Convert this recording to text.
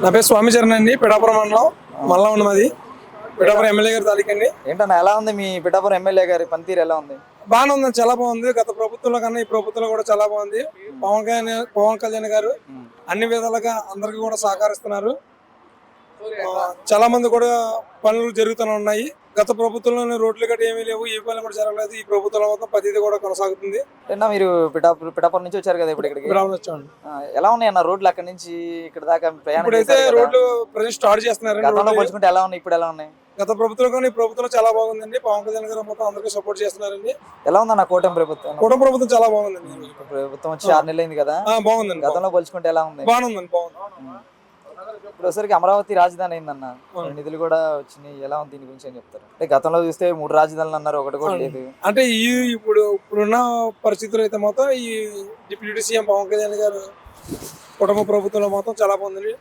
నా పేరు స్వామి చరణ్ అండి, పిఠాపురం మండలం మళ్ళా ఉన్నది. పిఠాపురం ఎమ్మెల్యే గారి తాలూకండి. ఏంటన్నా ఎలా ఉంది మీ పిఠాపురం ఎమ్మెల్యే గారి పనితీరు ఎలా ఉంది? బాగానే ఉందండి, చాలా బాగుంది. గత ప్రభుత్వంలో కన్నా ఈ ప్రభుత్వంలో కూడా చాలా బాగుంది. పవన్ కళ్యాణ్ గారు అన్ని విధాలుగా అందరికి కూడా సహకరిస్తున్నారు. చాలా మంది కూడా పనులు జరుగుతూనే ఉన్నాయి. గత ప్రభుత్వంలోనే రోడ్లు గట్రా ఏమీ లేవు, ఏ పనులు కూడా జరగలేదు. ఈ ప్రభుత్వంలో మొత్తం ప్రతిదీ కూడా కొనసాగుతుంది. మీరు పిఠాపురం నుంచి వచ్చారు కదా ఇప్పుడు ఇక్కడికి? వచ్చామండి. ఎలా ఉన్నాయి అన్న రోడ్లు అక్కడ నుంచి ఇక్కడ దాకా ప్రయాణం ఇప్పుడైతే చేశారు కదా? రోడ్లు ప్రజెంట్ స్టార్ట్ చేస్తున్నారు. గతంలో పోల్చుకుంటే ఎలా ఉన్నాయి, ఇప్పుడు ఎలా ఉన్నాయి? గత ప్రభుత్వం కానీ ఈ ప్రభుత్వం చాలా బాగుందండి. పవన్ కళ్యాణ్ గారు మొత్తం అందరికీ సపోర్ట్ చేస్తున్నారండి. ఎలా ఉందన్న కూటమి ప్రభుత్వం? కూటమి ప్రభుత్వం చాలా బాగుందండి. ప్రభుత్వం వచ్చి 6 నెలలు అయింది కదా, బాగుందండి. గతంలో పోల్చుకుంటే ఎలా ఉంది? బాగుందండి, బాగుంది. ఇప్పుడు ఒకసారికి అమరావతి రాజధాని అయిందన్న, నిధులు కూడా వచ్చినాయి. ఎలా ఉంది దీని గురించి ఏం చెప్తారు? అంటే గతంలో చూస్తే 3 రాజధానులు అన్నారు, ఒకటి కూడా లేదు. అంటే ఇప్పుడున్న పరిస్థితులు అయితే మొత్తం ఈ డిప్యూటీ సీఎం పవన్ కళ్యాణ్ గారు కుటుంబ ప్రభుత్వంలో మొత్తం చాలా బాగుంది.